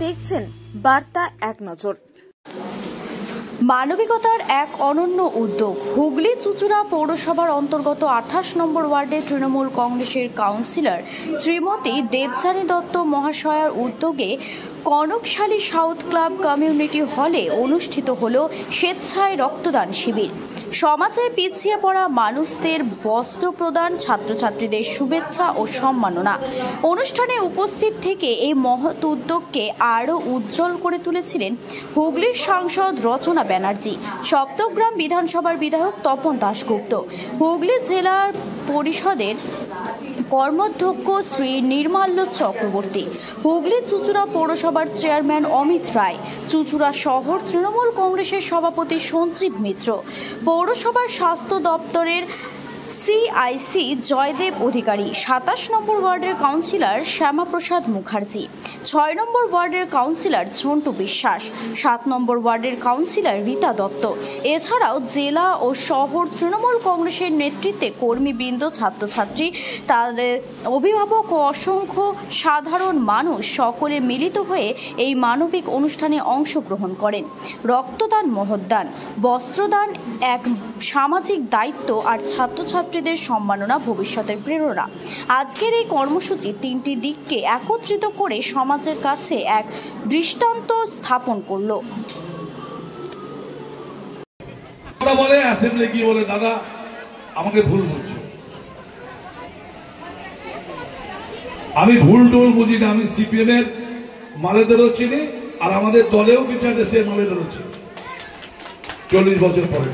দেখছেন বার্তা এক নজর। মানবিকতার এক অনন্য উদ্যোগ। হুগলি চুঁচুড়া পৌরসভার অন্তর্গত 28 নম্বর ওয়ার্ডে তৃণমূল কংগ্রেসের কাউন্সিলর শ্রীমতী দেবযানী দত্ত মহাশয়ার উদ্যোগে কনকশালী সাউথ ক্লাব কমিউনিটি হলে অনুষ্ঠিত হল স্বেচ্ছায় রক্তদান শিবির। সমাজে পিছিয়ে পড়া মানুষদের বস্ত্র প্রদান, ছাত্রছাত্রীদের শুভেচ্ছা ও সম্মাননা। অনুষ্ঠানে উপস্থিত থেকে এই মহৎ উদ্যোগকে আরও উজ্জ্বল করে তুলেছিলেন হুগলির সাংসদ রচনা ব্যানার্জি, সপ্তগ্রাম বিধানসভার বিধায়ক তপন দাশগুপ্ত, হুগলি জেলা পরিষদের কর্মাধ্যক্ষ শ্রী নির্মাল্য চক্রবর্তী, হুগলি চুঁচুড়া পৌরসভার চেয়ারম্যান অমিত রায়, চুঁচুড়া শহর তৃণমূল কংগ্রেসের সভাপতি সঞ্জীব মিত্র, পৌরসভার স্বাস্থ্য দপ্তরের সিআইসি জয়দেব অধিকারী, 27 নম্বর ওয়ার্ডের কাউন্সিলর শ্যামাপ্রসাদ মুখার্জি, 6 নম্বর ওয়ার্ডের কাউন্সিলর ঝন্টু বিশ্বাস, 7 নম্বর ওয়ার্ডের কাউন্সিলর রীতা দত্ত। এছাড়াও জেলা ও শহর তৃণমূল কংগ্রেসের নেতৃত্বে কর্মীবৃন্দ, ছাত্রছাত্রী, তাদের অভিভাবক ও অসংখ্য সাধারণ মানুষ সকলে মিলিত হয়ে এই মানবিক অনুষ্ঠানে অংশগ্রহণ করেন। রক্তদান মহৎদান, বস্ত্রদান এক সামাজিক দায়িত্ব, আর ছাত্রছাত্রীদের সম্মাননা ভবিষ্যতের প্রেরণা। আজকের এই কর্মসূচি 3টি দিককে একত্রিত করে সমাজের কাছে এক দৃষ্টান্ত স্থাপন করল। দাদা আমাকে ভুল বলছো, আমি ভুল টুল বুঝি না। আমি সিপিএম এর মালেদেরও চিনি, আর আমাদের দলেও কিছু আছে সে মালেদেরও চিনি। 40 বছর পরে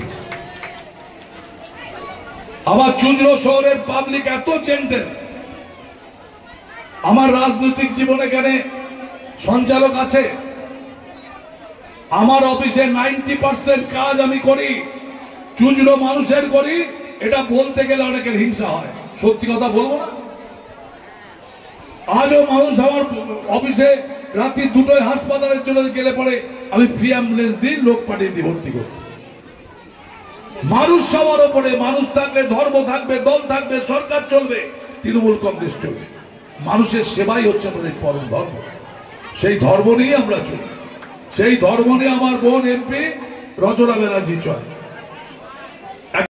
আমার চুঁচুড়া শহরের পাবলিক এত জেন্টেল। আমার রাজনৈতিক জীবনে এখানে সঞ্চালক আছে, আমার অফিসে 90% কাজ আমি করি চুঁচুড়া মানুষের করি। এটা বলতে গেলে অনেকের হিংসা হয়, সত্যি কথা বলবো না। আজও মানুষ আমার অফিসে রাত্রি 2টায় হাসপাতালে চলে গেলে পরে আমি ফ্রি অ্যাম্বুলেন্স দিই, লোক পাঠিয়ে দিই ভর্তি করতে। মানুষ সবার ওপরে, মানুষ থাকলে ধর্ম থাকবে, দল থাকবে, সরকার চলবে, তৃণমূল কংগ্রেস চলবে। মানুষের সেবাই হচ্ছে আমাদের পরম ধর্ম। সেই ধর্ম নিয়ে আমরা চলি, সেই ধর্ম নিয়ে আমার বোন এমপি রচনা ব্যানার্জি চলে।